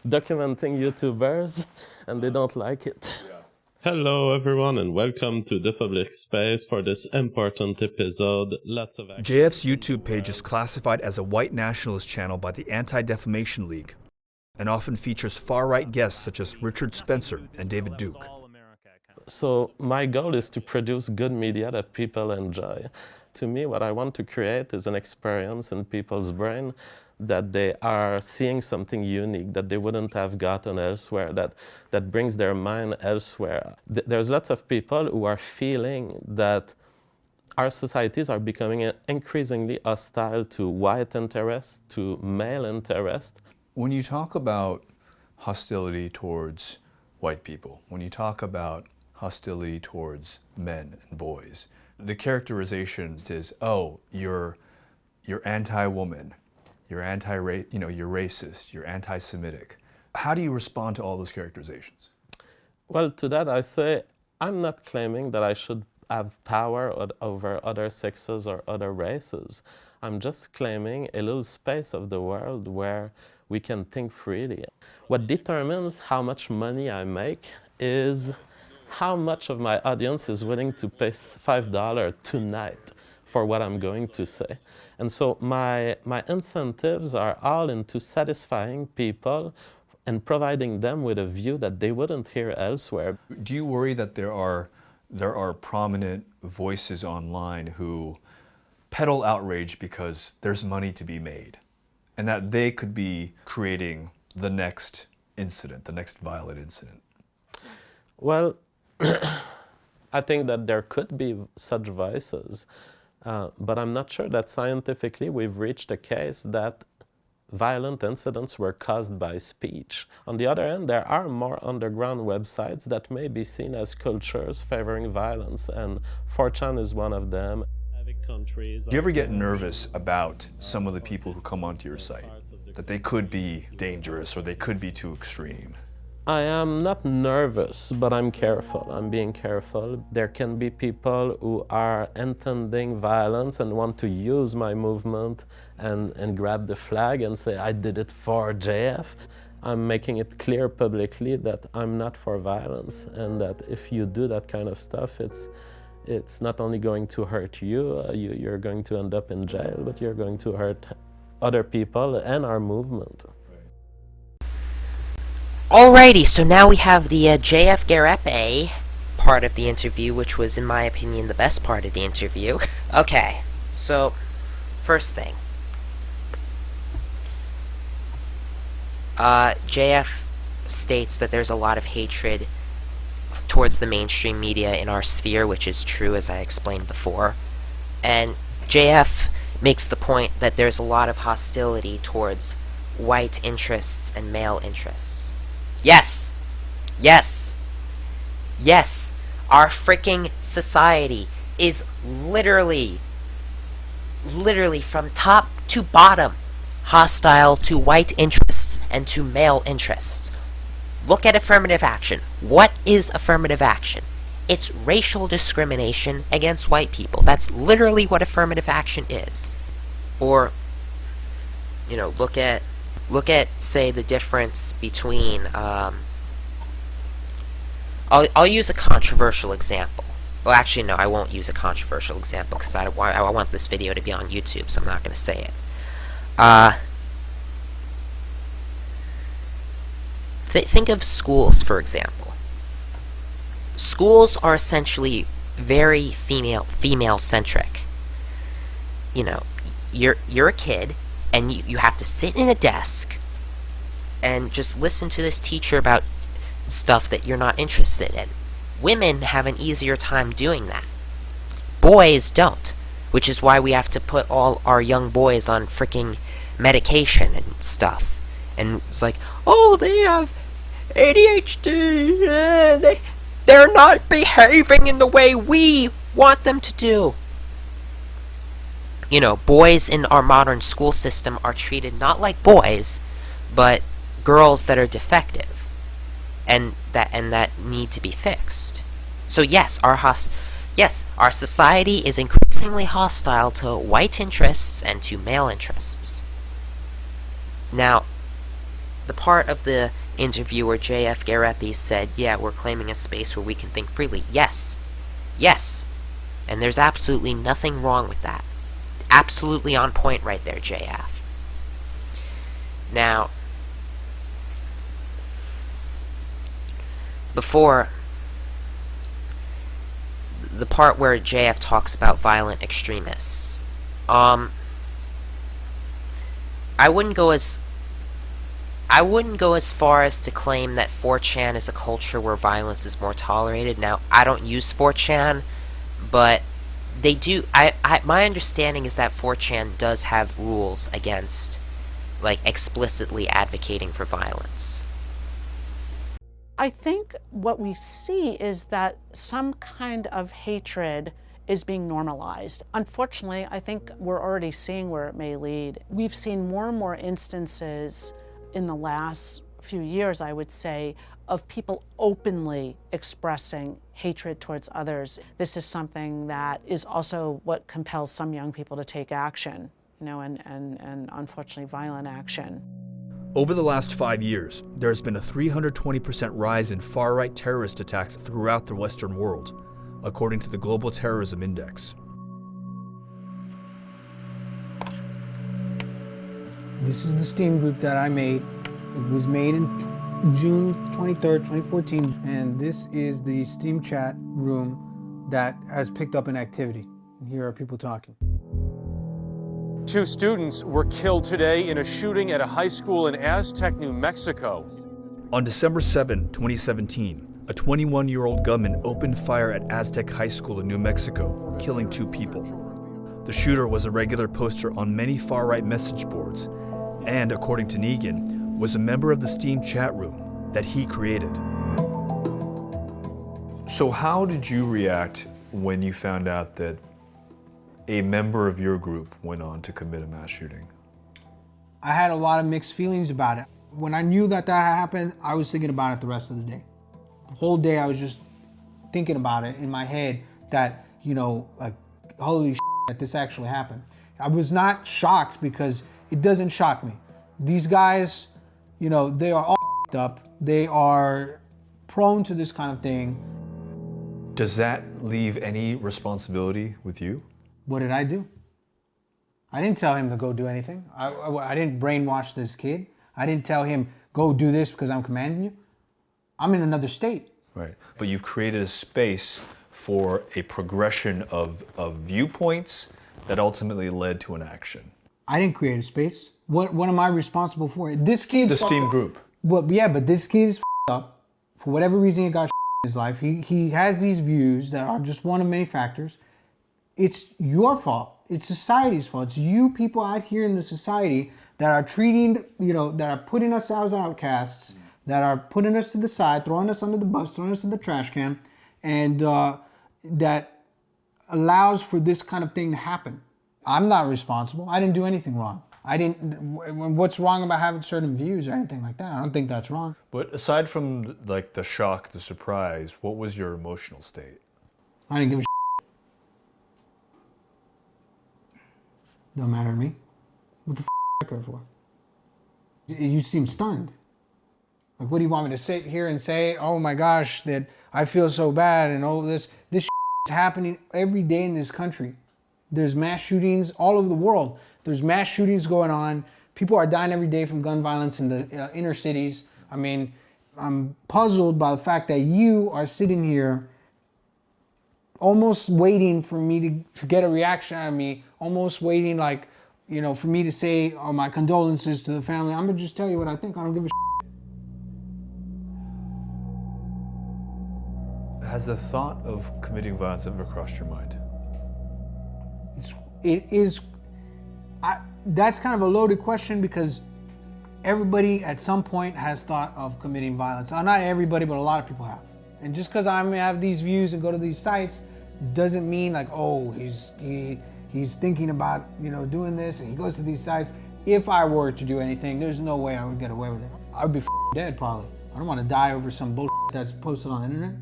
documenting YouTubers, and they don't like it. Hello everyone, and welcome to the public space for this important episode. Lots of JF's YouTube page is classified as a white nationalist channel by the Anti-Defamation League, and often features far-right guests such as Richard Spencer and David Duke. So my goal is to produce good media that people enjoy. To me, what I want to create is an experience in people's brain that they are seeing something unique that they wouldn't have gotten elsewhere, that brings their mind elsewhere. There's lots of people who are feeling that our societies are becoming increasingly hostile to white interest, to male interest. When you talk about hostility towards white people, when you talk about hostility towards men and boys, the characterization is, oh, you're anti-woman, you're you're racist, you're anti-Semitic. How do you respond to all those characterizations? Well, to that I say, I'm not claiming that I should have power over other sexes or other races. I'm just claiming a little space of the world where we can think freely. What determines how much money I make is how much of my audience is willing to pay $5 tonight for what I'm going to say. And so my incentives are all into satisfying people and providing them with a view that they wouldn't hear elsewhere. Do you worry that there are prominent voices online who peddle outrage because there's money to be made, and that they could be creating the next incident, the next violent incident? Well, I think that there could be such voices, but I'm not sure that scientifically we've reached a case that violent incidents were caused by speech. On the other hand, there are more underground websites that may be seen as cultures favoring violence, and 4chan is one of them. Do you ever get nervous about some of the people who come onto your site? That they could be dangerous or they could be too extreme? I am not nervous, but I'm careful. I'm being careful. There can be people who are intending violence and want to use my movement and grab the flag and say, I did it for JF. I'm making it clear publicly that I'm not for violence, and that if you do that kind of stuff, it's not only going to hurt you, you're going to end up in jail, but you're going to hurt other people and our movement. Alrighty, so now we have the JF Garipe part of the interview, which was, in my opinion, the best part of the interview. Okay, so, first thing. JF states that there's a lot of hatred towards the mainstream media in our sphere, which is true, as I explained before. And JF makes the point that there's a lot of hostility towards white interests and male interests. Yes! Yes! Yes! Our freaking society is literally from top to bottom hostile to white interests and to male interests. Look at affirmative action. What is affirmative action? It's racial discrimination against white people. That's literally what affirmative action is. Or, you know, look at, say, the difference between, I'll use a controversial example. Well, actually, no, I won't use a controversial example because I want this video to be on YouTube, so I'm not going to say it. Think of schools, for example. Schools are essentially very female-centric. You know, you're a kid, and you have to sit in a desk and just listen to this teacher about stuff that you're not interested in. Women have an easier time doing that. Boys don't, which is why we have to put all our young boys on freaking medication and stuff. And it's like, oh, they have ADHD, they're not behaving in the way we want them to do. You know, boys in our modern school system are treated not like boys, but girls that are defective. And that need to be fixed. So yes, our society is increasingly hostile to white interests and to male interests. Now, the part of the interview where J.F. Garepi said, yeah, we're claiming a space where we can think freely. Yes. Yes. And there's absolutely nothing wrong with that. Absolutely on point right there, J.F. Now, before the part where JF talks about violent extremists, I wouldn't go as far as to claim that 4chan is a culture where violence is more tolerated. Now, I don't use 4chan, but they do. My understanding is that 4chan does have rules against, like, explicitly advocating for violence. I think what we see is that some kind of hatred is being normalized. Unfortunately, I think we're already seeing where it may lead. We've seen more and more instances in the last few years, I would say, of people openly expressing hatred towards others. This is something that is also what compels some young people to take action, you know, and unfortunately violent action. Over the last 5 years, there has been a 320% rise in far-right terrorist attacks throughout the Western world, according to the Global Terrorism Index. This is the Steam group that I made. It was made in June 23rd, 2014, and this is the Steam chat room that has picked up an activity. And here are people talking. 2 students were killed today in a shooting at a high school in Aztec, New Mexico. On December 7, 2017, a 21-year-old gunman opened fire at Aztec High School in New Mexico, killing 2 people. The shooter was a regular poster on many far-right message boards, and according to Negan, was a member of the Steam chat room that he created. So how did you react when you found out that a member of your group went on to commit a mass shooting? I had a lot of mixed feelings about it. When I knew that happened, I was thinking about it the rest of the day. The whole day I was just thinking about it in my head that, you know, like, holy shit, that this actually happened. I was not shocked because it doesn't shock me. These guys, you know, they are all up. They are prone to this kind of thing. Does that leave any responsibility with you? What did I do? I didn't tell him to go do anything. I didn't brainwash this kid. I didn't tell him, go do this because I'm commanding you. I'm in another state. Right, but you've created a space for a progression of viewpoints that ultimately led to an action. I didn't create a space. What am I responsible for? This kid's the Steam group. Well, yeah, but this kid is up. For whatever reason he got in his life, he has these views that are just one of many factors. It's your fault. It's society's fault. It's you people out here in the society that are treating, you know, that are putting us as outcasts, that are putting us to the side, throwing us under the bus, throwing us in the trash can, and that allows for this kind of thing to happen. I'm not responsible. I didn't do anything wrong. What's wrong about having certain views or anything like that? I don't think that's wrong. But aside from like the shock, the surprise, what was your emotional state? I didn't give a shit. Don't matter to me. What the f*** I care for? You seem stunned. Like, what do you want me to sit here and say? Oh my gosh, that I feel so bad and all this shit is happening every day in this country. There's mass shootings all over the world. There's mass shootings going on. People are dying every day from gun violence in the inner cities. I mean, I'm puzzled by the fact that you are sitting here almost waiting for me to get a reaction out of me, almost waiting like, you know, for me to say, oh, my condolences to the family. I'm gonna just tell you what I think. I don't give a shit. Has the thought of committing violence ever crossed your mind? That's kind of a loaded question because everybody at some point has thought of committing violence. Not everybody, but a lot of people have. And just because I have these views and go to these sites doesn't mean like, oh, he's thinking about, you know, doing this and he goes to these sites. If I were to do anything, there's no way I would get away with it. I would be dead probably. I don't want to die over some bullshit that's posted on the internet.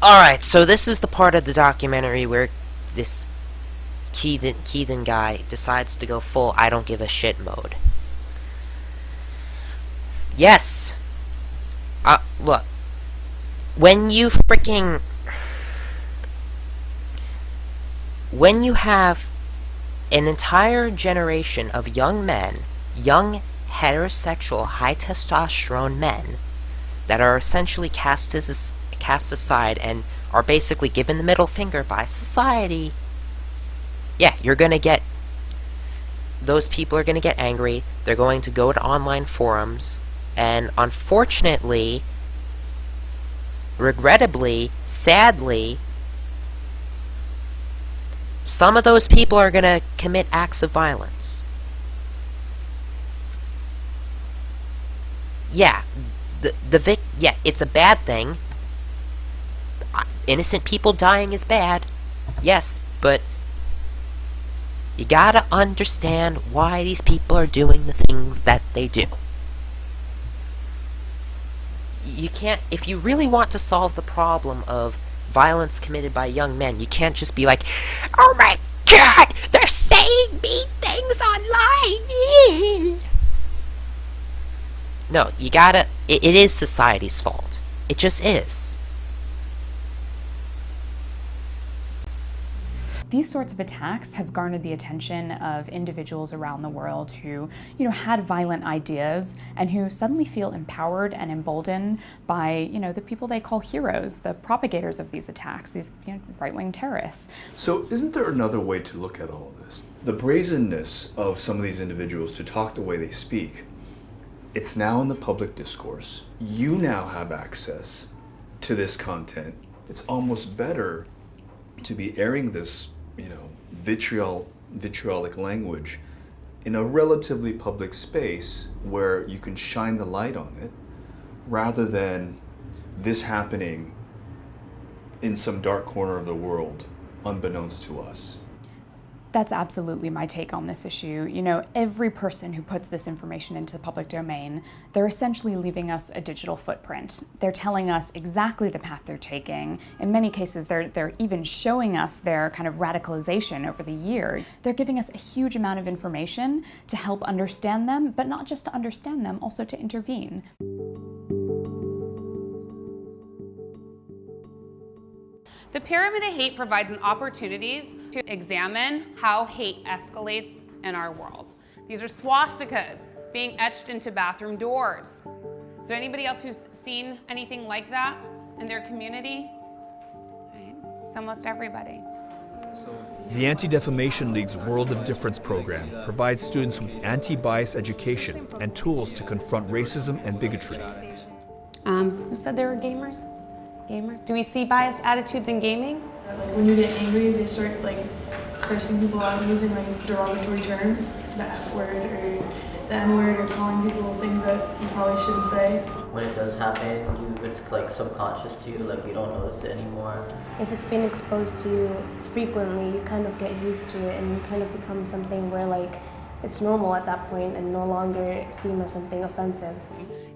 Alright, so this is the part of the documentary where this Keithan guy decides to go full I don't give a shit mode. Yes. Look. When you have an entire generation of young men, young heterosexual high testosterone men that are essentially cast aside and are basically given the middle finger by society, yeah, you're gonna get, those people are gonna get angry, they're going to go to online forums, and unfortunately, regrettably, sadly, some of those people are gonna commit acts of violence. Yeah, yeah, it's a bad thing. Innocent people dying is bad, yes, but you gotta understand why these people are doing the things that they do. You can't, if you really want to solve the problem of violence committed by young men, you can't just be like, oh my god, they're saying mean things online. No, you gotta, it is society's fault. It just is. These sorts of attacks have garnered the attention of individuals around the world who, you know, had violent ideas and who suddenly feel empowered and emboldened by, you know, the people they call heroes, the propagators of these attacks, these, you know, right-wing terrorists. So isn't there another way to look at all of this? The brazenness of some of these individuals to talk the way they speak, it's now in the public discourse. You now have access to this content. It's almost better to be airing this, you know, vitriolic language in a relatively public space where you can shine the light on it, rather than this happening in some dark corner of the world, unbeknownst to us. That's absolutely my take on this issue. You know, every person who puts this information into the public domain, they're essentially leaving us a digital footprint. They're telling us exactly the path they're taking. In many cases, they're even showing us their kind of radicalization over the year. They're giving us a huge amount of information to help understand them, but not just to understand them, also to intervene. The Pyramid of Hate provides an opportunity to examine how hate escalates in our world. These are swastikas being etched into bathroom doors. Is there anybody else who's seen anything like that in their community? Right. It's almost everybody. The Anti-Defamation League's World of Difference program provides students with anti-bias education and tools to confront racism and bigotry. Who said they were gamers? Do we see biased attitudes in gaming? When you get angry, they start like cursing people out, using like derogatory terms, the F word or the N word, or calling people things that you probably shouldn't say. when it does happen, it's like subconscious to you, like you don't notice it anymore. If it's been exposed to you frequently, you kind of get used to it, and you kind of become something where like it's normal at that point and no longer seen as something offensive.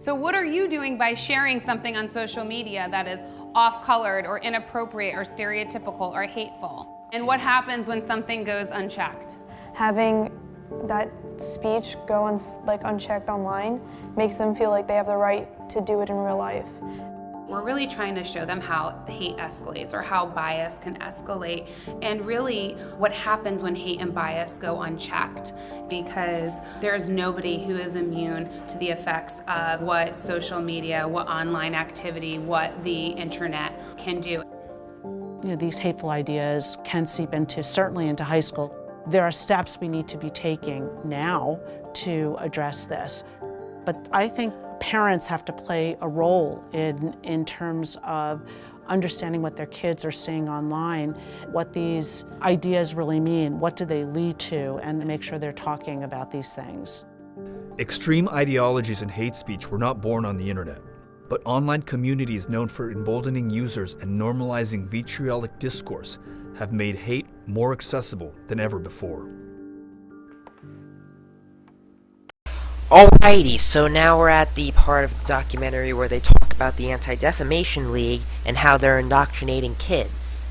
So what are you doing by sharing something on social media that is off-colored or inappropriate or stereotypical or hateful? And what happens when something goes unchecked? Having that speech go unchecked online makes them feel like they have the right to do it in real life. We're really trying to show them how hate escalates or how bias can escalate, and really what happens when hate and bias go unchecked, because there's nobody who is immune to the effects of what social media, what online activity, what the internet can do. You know, these hateful ideas can seep certainly into high school. There are steps we need to be taking now to address this. But I think parents have to play a role in terms of understanding what their kids are seeing online, what these ideas really mean, what do they lead to, and make sure they're talking about these things. Extreme ideologies and hate speech were not born on the internet, but online communities known for emboldening users and normalizing vitriolic discourse have made hate more accessible than ever before. Alrighty, so now we're at the part of the documentary where they talk about the Anti-Defamation League and how they're indoctrinating kids.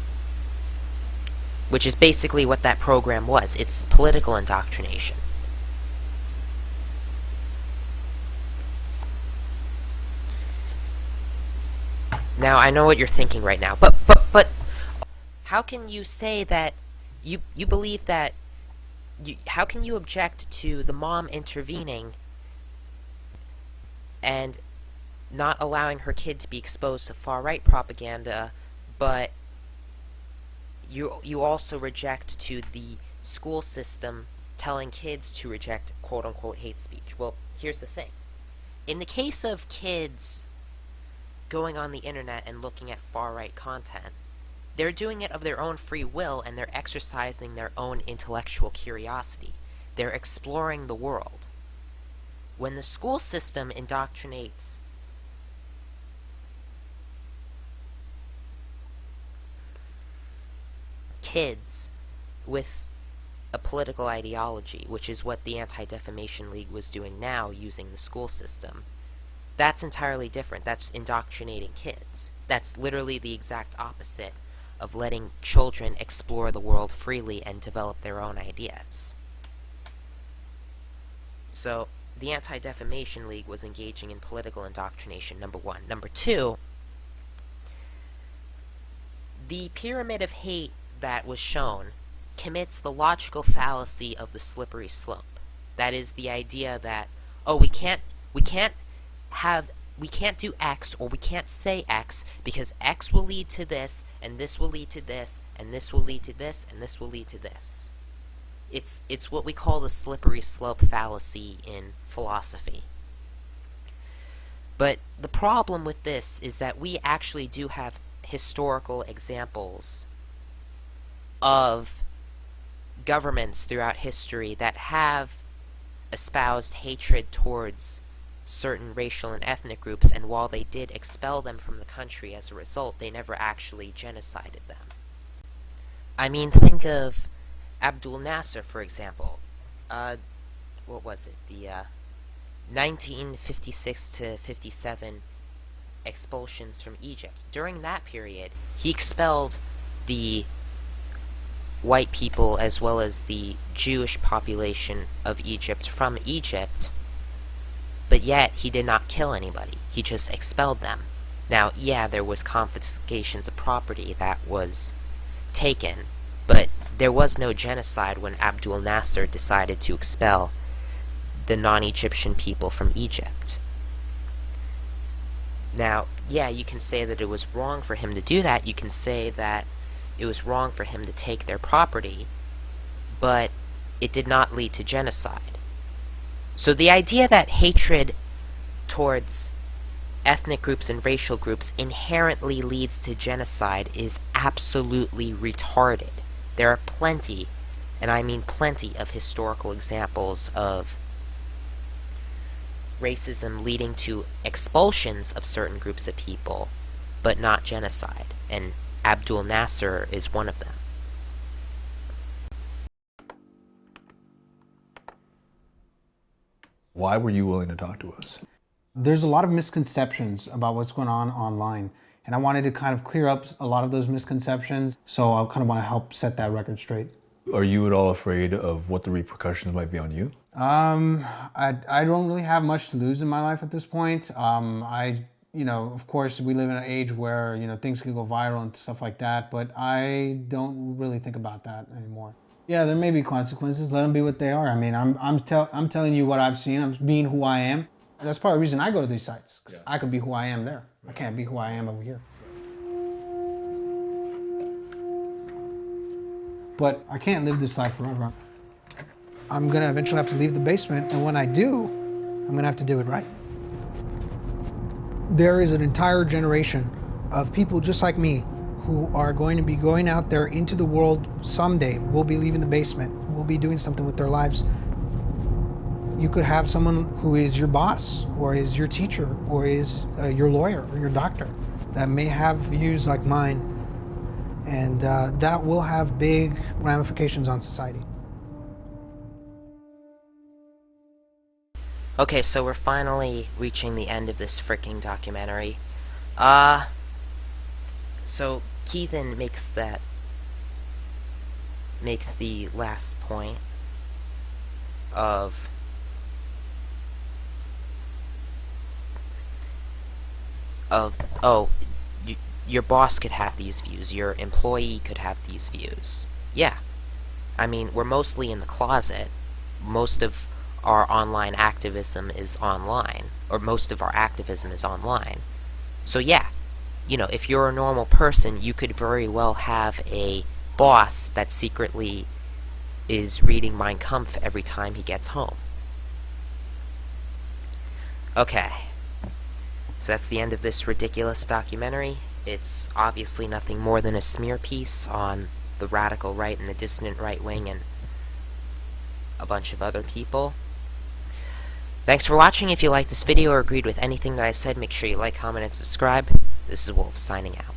Which is basically what that program was. It's political indoctrination. Now, I know what you're thinking right now, but how can you say that you believe that how can you object to the mom intervening and not allowing her kid to be exposed to far-right propaganda, but you also reject to the school system telling kids to reject quote-unquote hate speech? Well, here's the thing. In the case of kids going on the internet and looking at far-right content, they're doing it of their own free will, and they're exercising their own intellectual curiosity. They're exploring the world. When the school system indoctrinates kids with a political ideology, which is what the Anti-Defamation League was doing now using the school system, that's entirely different. That's indoctrinating kids. That's literally the exact opposite of letting children explore the world freely and develop their own ideas. So, the Anti-Defamation League was engaging in political indoctrination, number one. Number two, the pyramid of hate that was shown commits the logical fallacy of the slippery slope. That is the idea that, oh, we can't do X, or we can't say X, because X will lead to this, and this will lead to this, and this will lead to this, and this will lead to this. It's what we call the slippery slope fallacy in philosophy. But the problem with this is that we actually do have historical examples of governments throughout history that have espoused hatred towards certain racial and ethnic groups, and while they did expel them from the country as a result, they never actually genocided them. I mean, think of Abdul Nasser, for example. What was it? The 1956 to 57 expulsions from Egypt. During that period, he expelled the white people as well as the Jewish population of Egypt from Egypt, but yet he did not kill anybody. He just expelled them. Now, yeah, there was confiscations of property that was taken, but there was no genocide when Abdul Nasser decided to expel the non-Egyptian people from Egypt. Now, yeah, you can say that it was wrong for him to do that. You can say that it was wrong for him to take their property, but it did not lead to genocide. So the idea that hatred towards ethnic groups and racial groups inherently leads to genocide is absolutely retarded. There are plenty, and I mean plenty, of historical examples of racism leading to expulsions of certain groups of people, but not genocide, and Abdul Nasser is one of them. Why were you willing to talk to us? There's a lot of misconceptions about what's going on online, and I wanted to kind of clear up a lot of those misconceptions, so I kind of want to help set that record straight. Are you at all afraid of what the repercussions might be on you? I don't really have much to lose in my life at this point. Of course, we live in an age where, things can go viral and stuff like that, but I don't really think about that anymore. Yeah, there may be consequences. Let them be what they are. I mean, I'm telling you what I've seen. I'm being who I am. That's part of the reason I go to these sites. 'Cause I could be who I am there. I can't be who I am over here. But I can't live this life forever. I'm gonna eventually have to leave the basement, and when I do, I'm gonna have to do it right. There is an entire generation of people just like me who are going to be going out there into the world someday. We'll be leaving the basement. We'll be doing something with their lives. You could have someone who is your boss, or is your teacher, or is your lawyer, or your doctor, that may have views like mine, and that will have big ramifications on society. Okay, so we're finally reaching the end of this freaking documentary. So Keithan makes the last point of your boss could have these views, your employee could have these views. Yeah. I mean, we're mostly in the closet. Most of our online activism is online, or most of our activism is online. So yeah, if you're a normal person, you could very well have a boss that secretly is reading Mein Kampf every time he gets home. Okay. So that's the end of this ridiculous documentary. It's obviously nothing more than a smear piece on the radical right and the dissident right wing and a bunch of other people. Thanks for watching. If you liked this video or agreed with anything that I said, make sure you like, comment, and subscribe. This is Wolf signing out.